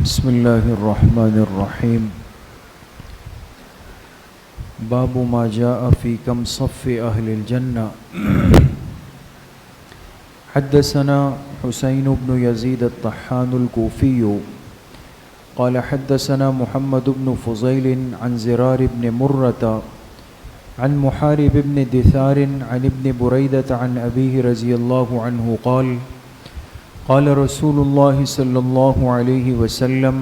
بسم اللہ الرحمن الرحیم باب ما جاء فی کم صف اہل الجنہ حدثنا حسین بن یزید الطحان الکوفی قال حدثنا محمد بن فضیل عن زرار بن مرۃ عن محارب بن دثار عن ابن بریدۃ عن ابیہ رضی اللہ عنہ قال قال رسول اللہ صلی اللہ علیہ وسلم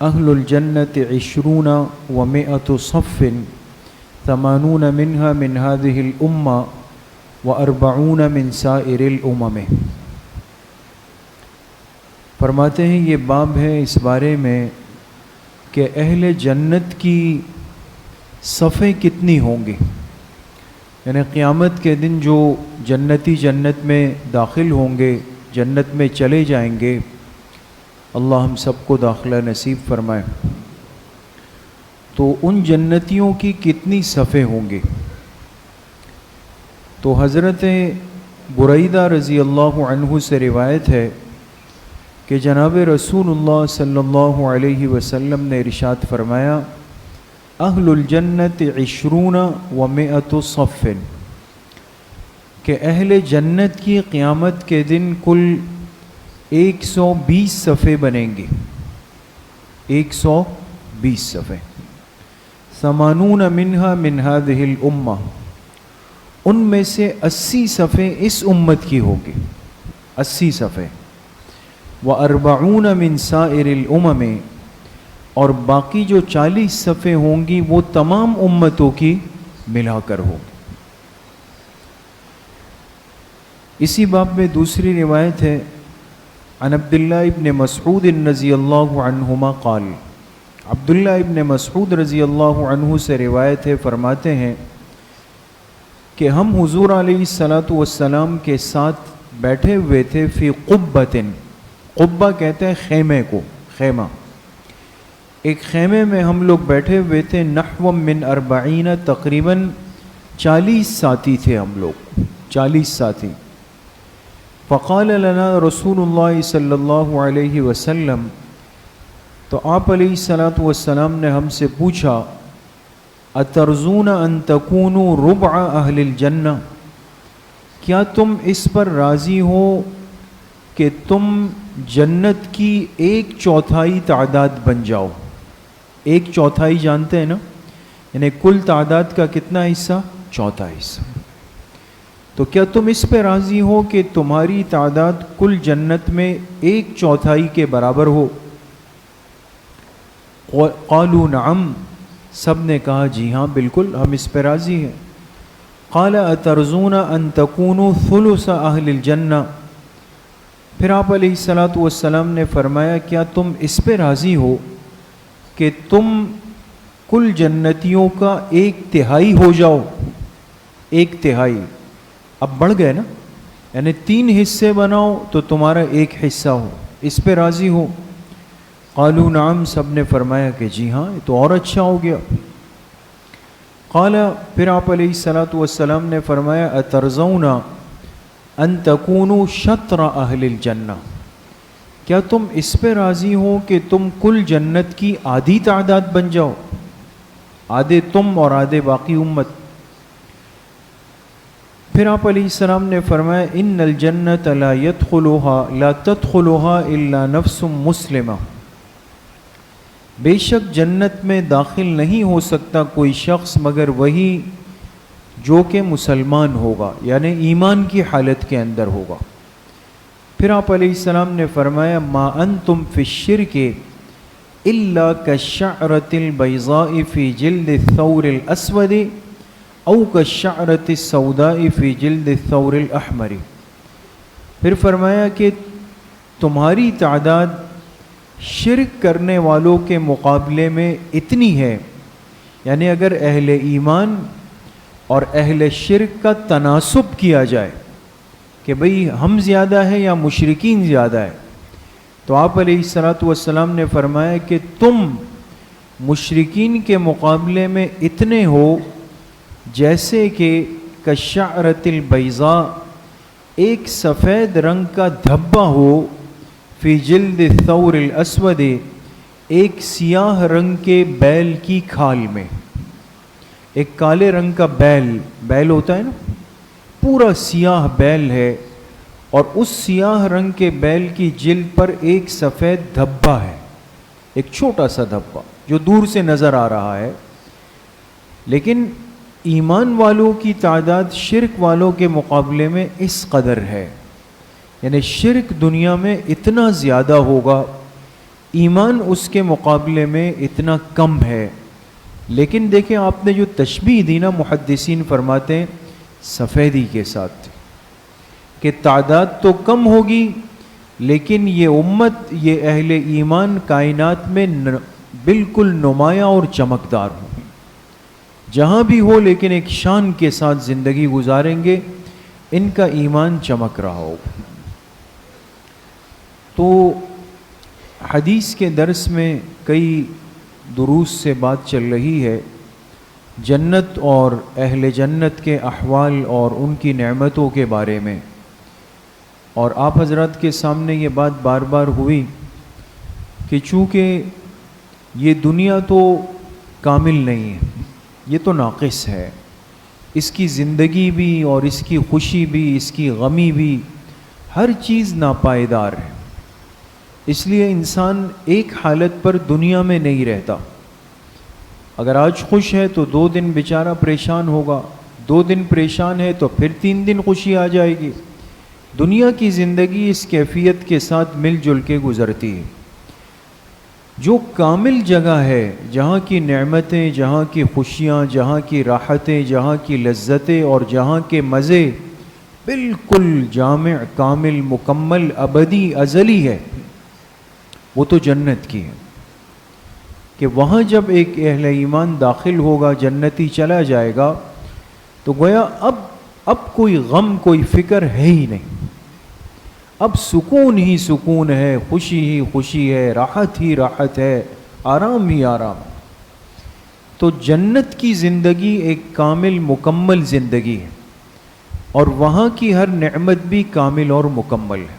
اہل الجنة 20 و100 صف 80 منها من هذه الأمة و40 من سائر الأمم۔ فرماتے ہیں یہ باب ہے اس بارے میں کہ اہل جنت کی صفیں کتنی ہوں گی، یعنی قیامت کے دن جو جنتی جنت میں داخل ہوں گے، جنت میں چلے جائیں گے، اللہ ہم سب کو داخلہ نصیب فرمائے، تو ان جنتیوں کی کتنی صفیں ہوں گی۔ تو حضرت بریدہ رضی اللہ عنہ سے روایت ہے کہ جناب رسول اللہ صلی اللہ علیہ وسلم نے ارشاد فرمایا اہل الجنت 20 و100 صف، کہ اہل جنت کی قیامت کے دن کل 120 صفیں بنیں گی، 120 صفیں، 80 منها من هذه الأمة، ان میں سے 80 صفیں اس امت کی ہوگی، 80 صفیں، و40 من سائر الأمم، اور باقی جو 40 صفیں ہوں گی وہ تمام امتوں کی ملا کر ہوگی۔ اسی باب میں دوسری روایت ہے عن عبداللہ ابن مسعود رضی اللہ عنہما قال، عبداللہ ابن مسعود رضی اللہ عنہ سے روایت ہے، فرماتے ہیں کہ ہم حضور علیہ السلام کے ساتھ بیٹھے ہوئے تھے فی قبۃ، قبہ کہتے ہیں خیمے کو، خیمہ، ایک خیمے میں ہم لوگ بیٹھے ہوئے تھے، نحو من 40، تقریباً 40 ساتھی تھے ہم لوگ، 40 ساتھی۔ فقال لنا رسول اللہ صلی اللہ علیہ وسلم، تو آپ علیہ السلام نے ہم سے پوچھا اترضون ان تکونوا ربع اہل الجنہ، کیا تم اس پر راضی ہو کہ تم جنت کی 1/4 تعداد بن جاؤ؟ 1/4 جانتے ہیں نا، یعنی کل تعداد کا کتنا حصہ؟ 1/4 حصہ۔ تو کیا تم اس پہ راضی ہو کہ تمہاری تعداد کل جنت میں 1/4 کے برابر ہو؟ قالوا نعم، سب نے کہا جی ہاں بالکل ہم اس پہ راضی ہیں۔ قال اترضون ان تکونوا ثلث اہل الجنہ، پھر آپ علیہ السلام نے فرمایا کیا تم اس پہ راضی ہو کہ تم کل جنتیوں کا 1/3 ہو جاؤ؟ 1/3 اب بڑھ گئے نا، یعنی 3 حصے بناؤ تو تمہارا 1 حصہ ہو، اس پہ راضی ہو؟ قالوا نعم، سب نے فرمایا کہ جی ہاں یہ تو اور اچھا ہو گیا۔ قال، پھر آپ علیہ السلام نے فرمایا اترضون ان تکونوا شطر اہل الجنہ، کیا تم اس پہ راضی ہو کہ تم کل جنت کی آدھی تعداد بن جاؤ، آدھے تم اور آدھے باقی امت؟ پھر آپ علیہ السلام نے فرمایا ان الجنت لا تدخلها الا نفس مسلمہ، بے شک جنت میں داخل نہیں ہو سکتا کوئی شخص مگر وہی جو کہ مسلمان ہوگا، یعنی ایمان کی حالت کے اندر ہوگا۔ پھر آپ علیہ السلام نے فرمایا ما انتم فی الشرک الا کالشعرۃ البیضاء فی جلد الثور الاسود او کالشعرۃ السوداء فی جلد الثور الاحمر، پھر فرمایا کہ تمہاری تعداد شرک کرنے والوں کے مقابلے میں اتنی ہے، یعنی اگر اہل ایمان اور اہل شرک کا تناسب کیا جائے کہ بھئی ہم زیادہ ہیں یا مشرکین زیادہ ہے، تو آپ علیہ السلام نے فرمایا کہ تم مشرکین کے مقابلے میں اتنے ہو جیسے کہ کالشعرۃ البیضاء، ایک سفید رنگ کا دھبا ہو فی جلد الثور الاسود، ایک سیاہ رنگ کے بیل کی کھال میں. ایک کالے رنگ کا بیل ہوتا ہے نا، پورا سیاہ بیل ہے، اور اس سیاہ رنگ کے بیل کی جلد پر ایک سفید دھبا ہے، ایک چھوٹا سا دھبا جو دور سے نظر آ رہا ہے. لیکن ایمان والوں کی تعداد شرک والوں کے مقابلے میں اس قدر ہے، یعنی شرک دنیا میں اتنا زیادہ ہوگا، ایمان اس کے مقابلے میں اتنا کم ہے. لیکن دیکھیں آپ نے جو تشبیہ دی نا، محدثین فرماتے ہیں سفیدی کے ساتھ، کہ تعداد تو کم ہوگی لیکن یہ امت، یہ اہل ایمان کائنات میں بالکل نمایاں اور چمکدار ہوں، جہاں بھی ہو لیکن ایک شان کے ساتھ زندگی گزاریں گے، ان کا ایمان چمک رہا ہوگا. تو حدیث کے درس میں کئی دروس سے بات چل رہی ہے جنت اور اہل جنت کے احوال اور ان کی نعمتوں کے بارے میں، اور آپ حضرات کے سامنے یہ بات بار بار ہوئی کہ چونکہ یہ دنیا تو کامل نہیں ہے، یہ تو ناقص ہے، اس کی زندگی بھی اور اس کی خوشی بھی، اس کی غمی بھی، ہر چیز ناپائیدار ہے. اس لیے انسان ایک حالت پر دنیا میں نہیں رہتا. اگر آج خوش ہے تو 2 دن بیچارہ پریشان ہوگا، 2 دن پریشان ہے تو پھر 3 دن خوشی آ جائے گی. دنیا کی زندگی اس کیفیت کے ساتھ مل جل کے گزرتی ہے. جو کامل جگہ ہے، جہاں کی نعمتیں، جہاں کی خوشیاں، جہاں کی راحتیں، جہاں کی لذتیں اور جہاں کے مزے بالکل جامع، کامل، مکمل، ابدی، ازلی ہے، وہ تو جنت کی ہے. کہ وہاں جب ایک اہل ایمان داخل ہوگا، جنتی چلا جائے گا، تو گویا اب کوئی غم، کوئی فکر ہے ہی نہیں، اب سکون ہی سکون ہے، خوشی ہی خوشی ہے، راحت ہی راحت ہے، آرام ہی آرام. تو جنت کی زندگی ایک کامل مکمل زندگی ہے، اور وہاں کی ہر نعمت بھی کامل اور مکمل ہے.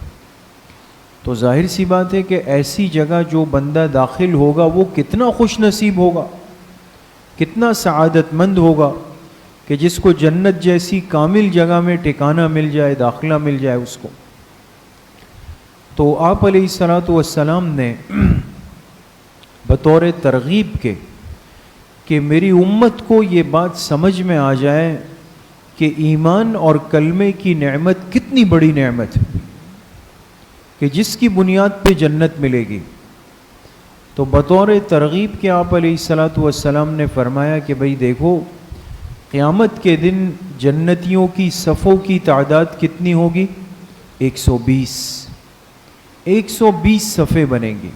تو ظاہر سی بات ہے کہ ایسی جگہ جو بندہ داخل ہوگا وہ کتنا خوش نصیب ہوگا، کتنا سعادت مند ہوگا کہ جس کو جنت جیسی کامل جگہ میں ٹھکانہ مل جائے، داخلہ مل جائے اس کو. تو آپ علیہ الصلوۃ والسلام نے بطور ترغیب کے کہ میری امت کو یہ بات سمجھ میں آ جائے کہ ایمان اور کلمے کی نعمت کتنی بڑی نعمت ہے، کہ جس کی بنیاد پہ جنت ملے گی، تو بطور ترغیب کے آپ علیہ الصلوۃ والسلام نے فرمایا کہ بھئی دیکھو، قیامت کے دن جنتیوں کی صفوں کی تعداد کتنی ہوگی؟ 120 صفیں بنیں گی.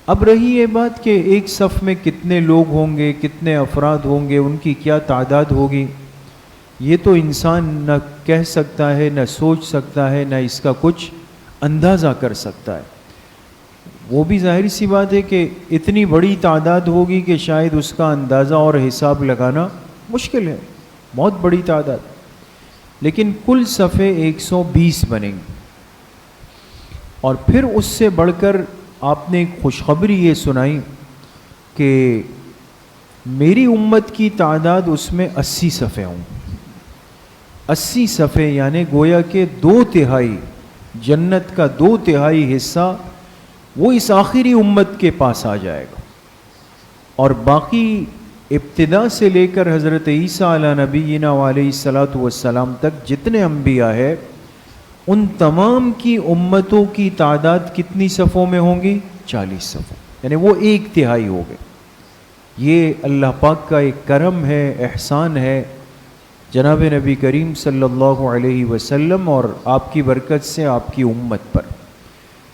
اب رہی یہ بات کہ ایک صف میں کتنے لوگ ہوں گے، کتنے افراد ہوں گے، ان کی کیا تعداد ہوگی، یہ تو انسان نہ کہہ سکتا ہے، نہ سوچ سکتا ہے، نہ اس کا کچھ اندازہ کر سکتا ہے. وہ بھی ظاہر سی بات ہے کہ اتنی بڑی تعداد ہوگی کہ شاید اس کا اندازہ اور حساب لگانا مشکل ہے، بہت بڑی تعداد. لیکن کل صفحے 120 بنیں گے. اور پھر اس سے بڑھ کر آپ نے ایک خوشخبری یہ سنائی کہ میری امت کی تعداد اس میں 80 صفحے ہوں. 80 صفحے یعنی گویا کہ 2/3 جنت کا 2/3 حصہ وہ اس آخری امت کے پاس آ جائے گا، اور باقی ابتدا سے لے کر حضرت عیسیٰ علیہ نبینا علیہ الصلوۃ والسلام تک جتنے انبیاء ہیں، ان تمام کی امتوں کی تعداد کتنی صفوں میں ہوں گی؟ 40 صفوں، یعنی وہ 1/3 ہو گئے. یہ اللہ پاک کا ایک کرم ہے، احسان ہے جناب نبی کریم صلی اللہ علیہ وسلم اور آپ کی برکت سے آپ کی امت پر.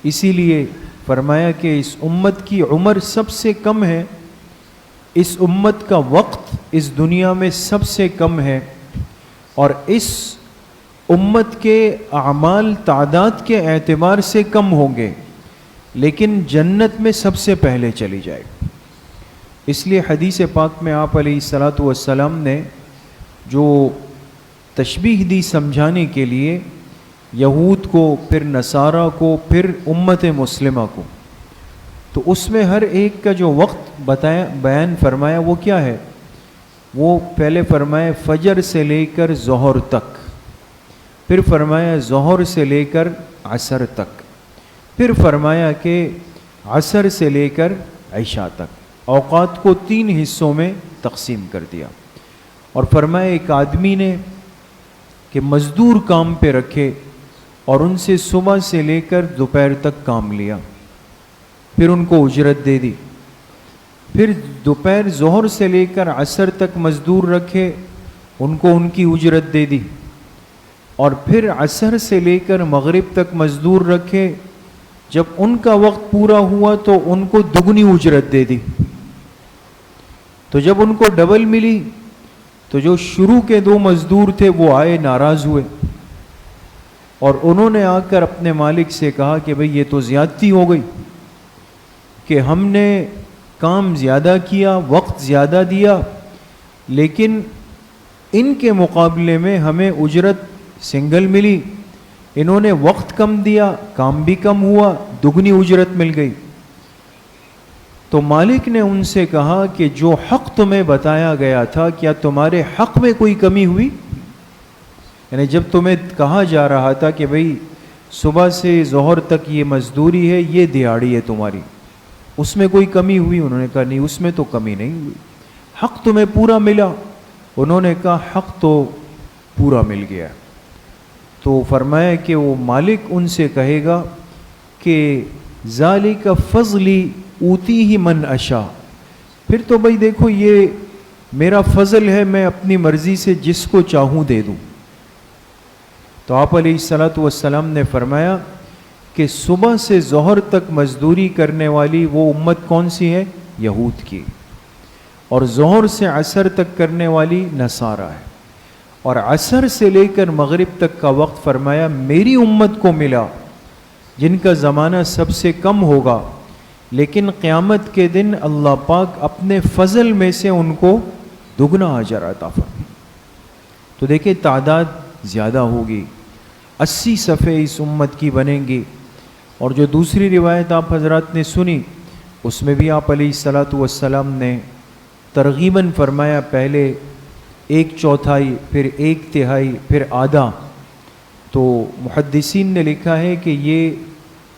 اسی لیے فرمایا کہ اس امت کی عمر سب سے کم ہے، اس امت کا وقت اس دنیا میں سب سے کم ہے، اور اس امت کے اعمال تعداد کے اعتبار سے کم ہوں گے، لیکن جنت میں سب سے پہلے چلی جائے گی. اس لیے حدیث پاک میں آپ علیہ الصلوۃ والسلام نے جو تشبیہ دی سمجھانے کے لیے یہود کو، پھر نصارہ کو، پھر امت مسلمہ کو. تو اس میں ہر ایک کا جو وقت بیان فرمایا وہ کیا ہے؟ وہ پہلے فرمایا فجر سے لے کر ظہر تک، پھر فرمایا ظہر سے لے کر عصر تک، پھر فرمایا کہ عصر سے لے کر عشاء تک. اوقات کو 3 حصوں میں تقسیم کر دیا. اور فرمایا ایک آدمی نے کہ مزدور کام پہ رکھے اور ان سے صبح سے لے کر دوپہر تک کام لیا، پھر ان کو اجرت دے دی. پھر دوپہر ظہر سے لے کر عصر تک مزدور رکھے، ان کو ان کی اجرت دے دی. اور پھر عصر سے لے کر مغرب تک مزدور رکھے، جب ان کا وقت پورا ہوا تو ان کو دگنی اجرت دے دی. تو جب ان کو ڈبل ملی تو جو شروع کے 2 مزدور تھے وہ آئے، ناراض ہوئے، اور انہوں نے آ کر اپنے مالک سے کہا کہ بھئی یہ تو زیادتی ہو گئی کہ ہم نے کام زیادہ کیا، وقت زیادہ دیا، لیکن ان کے مقابلے میں ہمیں اجرت سنگل ملی. انہوں نے وقت کم دیا، کام بھی کم ہوا، دگنی اجرت مل گئی. تو مالک نے ان سے کہا کہ جو حق تمہیں بتایا گیا تھا، کیا تمہارے حق میں کوئی کمی ہوئی؟ یعنی جب تمہیں کہا جا رہا تھا کہ بھئی صبح سے ظہر تک یہ مزدوری ہے، یہ دیہاڑی ہے تمہاری، اس میں کوئی کمی ہوئی؟ انہوں نے کہا نہیں، اس میں تو کمی نہیں ہوئی. حق تمہیں پورا ملا؟ انہوں نے کہا حق تو پورا مل گیا. تو فرمایا کہ وہ مالک ان سے کہے گا کہ ذالک فضلی اوتیہ من اشاء، پھر تو بھئی دیکھو یہ میرا فضل ہے، میں اپنی مرضی سے جس کو چاہوں دے دوں. تو آپ علیہ الصلاۃ والسلام نے فرمایا کہ صبح سے ظہر تک مزدوری کرنے والی وہ امت کون سی ہے؟ یہود کی. اور ظہر سے عصر تک کرنے والی نصارہ ہے. اور عصر سے لے کر مغرب تک کا وقت فرمایا میری امت کو ملا، جن کا زمانہ سب سے کم ہوگا، لیکن قیامت کے دن اللہ پاک اپنے فضل میں سے ان کو دگنا اجر عطا فرمائے. تو دیکھیں تعداد زیادہ ہوگی، 80 صفحے اس امت کی بنیں گی. اور جو دوسری روایت آپ حضرات نے سنی اس میں بھی آپ علیہ الصلاۃ والسلام نے ترغیباً فرمایا پہلے 1/4، پھر 1/3، پھر آدھا. تو محدثین نے لکھا ہے کہ یہ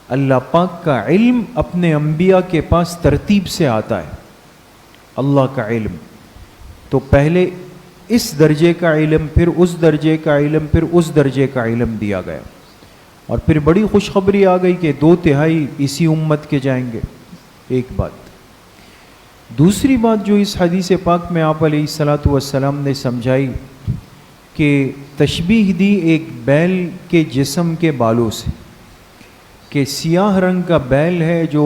اللہ پاک کا علم اپنے انبیاء کے پاس ترتیب سے آتا ہے. اللہ کا علم تو پہلے اس درجے کا علم، پھر اس درجے کا علم، پھر اس درجے کا علم دیا گیا. اور پھر بڑی خوشخبری آ گئی کہ 2/3 اسی امت کے جائیں گے. ایک بات. دوسری بات جو اس حدیث پاک میں آپ علیہ الصلاۃ والسلام نے سمجھائی کہ تشبیہ دی ایک بیل کے جسم کے بالوں سے، کہ سیاہ رنگ کا بیل ہے جو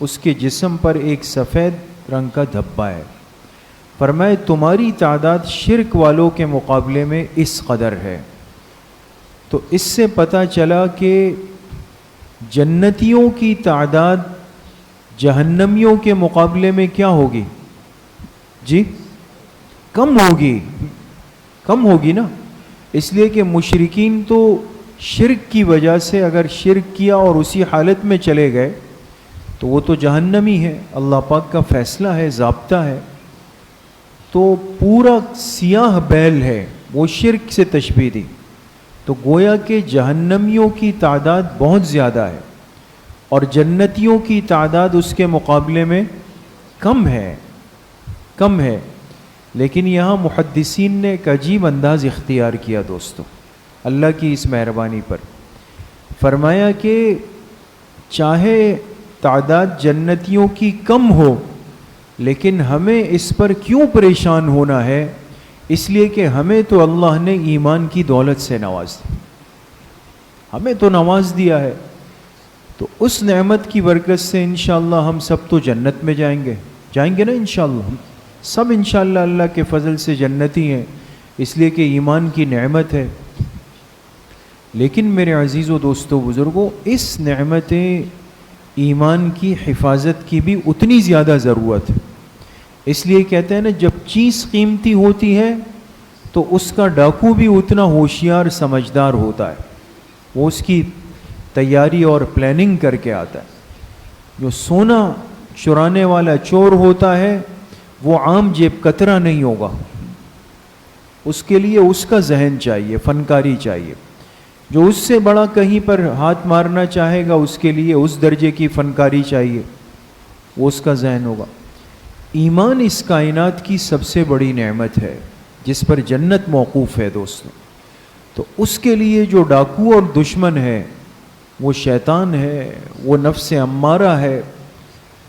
اس کے جسم پر ایک سفید رنگ کا دھبا ہے. فرمائے تمہاری تعداد شرک والوں کے مقابلے میں اس قدر ہے. تو اس سے پتہ چلا کہ جنتیوں کی تعداد جہنمیوں کے مقابلے میں کیا ہوگی؟ جی کم ہوگی. کم ہوگی نا، اس لیے کہ مشرکین تو شرک کی وجہ سے اگر شرک کیا اور اسی حالت میں چلے گئے تو وہ تو جہنمی ہے. اللہ پاک کا فیصلہ ہے، ضابطہ ہے. تو پورا سیاہ بیل ہے، وہ شرک سے تشبیہ دی. تو گویا کہ جہنمیوں کی تعداد بہت زیادہ ہے اور جنتیوں کی تعداد اس کے مقابلے میں کم ہے. کم ہے. لیکن یہاں محدثین نے ایک عجیب انداز اختیار کیا دوستو اللہ کی اس مہربانی پر. فرمایا کہ چاہے تعداد جنتیوں کی کم ہو لیکن ہمیں اس پر کیوں پریشان ہونا ہے؟ اس لیے کہ ہمیں تو اللہ نے ایمان کی دولت سے نواز دیا. ہمیں تو نواز دیا ہے. تو اس نعمت کی برکت سے انشاءاللہ ہم سب تو جنت میں جائیں گے. جائیں گے نا انشاءاللہ. ہم سب انشاءاللہ اللہ کے فضل سے جنتی ہیں، اس لیے کہ ایمان کی نعمت ہے. لیکن میرے عزیزو دوستو بزرگوں، اس نعمت ایمان کی حفاظت کی بھی اتنی زیادہ ضرورت ہے. اس لیے کہتے ہیں نا جب چیز قیمتی ہوتی ہے تو اس کا ڈاکو بھی اتنا ہوشیار سمجھدار ہوتا ہے. وہ اس کی تیاری اور پلاننگ کر کے آتا ہے. جو سونا چرانے والا چور ہوتا ہے وہ عام جیب کترا نہیں ہوگا، اس کے لیے اس کا ذہن چاہیے، فنکاری چاہیے. جو اس سے بڑا کہیں پر ہاتھ مارنا چاہے گا اس کے لیے اس درجے کی فنکاری چاہیے، وہ اس کا ذہن ہوگا. ایمان اس کائنات کی سب سے بڑی نعمت ہے جس پر جنت موقوف ہے دوستوں. تو اس کے لیے جو ڈاکو اور دشمن ہے وہ شیطان ہے، وہ نفس امارہ ہے،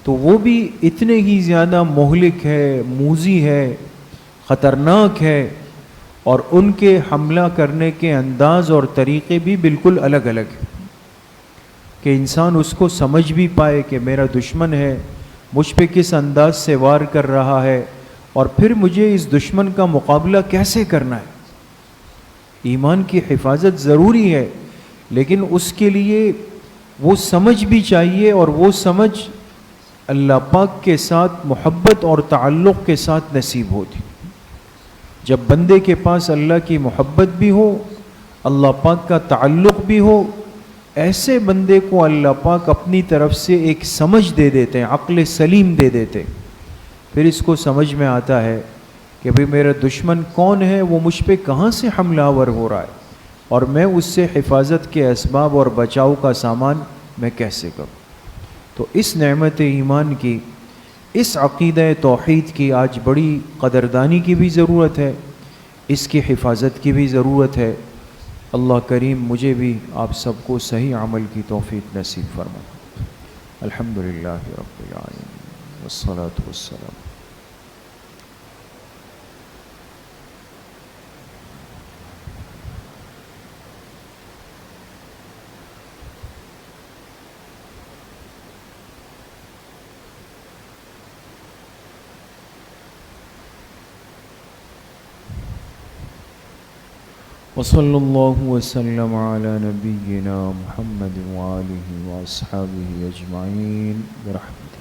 تو وہ بھی اتنے ہی زیادہ مہلک ہے، موذی ہے، خطرناک ہے، اور ان کے حملہ کرنے کے انداز اور طریقے بھی بالکل الگ الگ ہیں کہ انسان اس کو سمجھ بھی پائے کہ میرا دشمن ہے، مجھ پہ کس انداز سے وار کر رہا ہے، اور پھر مجھے اس دشمن کا مقابلہ کیسے کرنا ہے. ایمان کی حفاظت ضروری ہے، لیکن اس کے لیے وہ سمجھ بھی چاہیے، اور وہ سمجھ اللہ پاک کے ساتھ محبت اور تعلق کے ساتھ نصیب ہوتی. جب بندے کے پاس اللہ کی محبت بھی ہو، اللہ پاک کا تعلق بھی ہو، ایسے بندے کو اللہ پاک اپنی طرف سے ایک سمجھ دے دیتے ہیں، عقل سلیم دے دیتے. پھر اس کو سمجھ میں آتا ہے کہ بھئی میرا دشمن کون ہے، وہ مجھ پہ کہاں سے حملہ آور ہو رہا ہے، اور میں اس سے حفاظت کے اسباب اور بچاؤ کا سامان میں کیسے کروں. تو اس نعمت ایمان کی، اس عقیدہ توحید کی آج بڑی قدردانی کی بھی ضرورت ہے، اس کی حفاظت کی بھی ضرورت ہے. اللہ کریم مجھے بھی آپ سب کو صحیح عمل کی توفیق نصیب فرمائے. الحمدللہ رب العالمین والصلاة والسلام. وصلی اللہ وسلم علی نبینا محمد وآلہ واصحابہ اجمعین برحمتہ.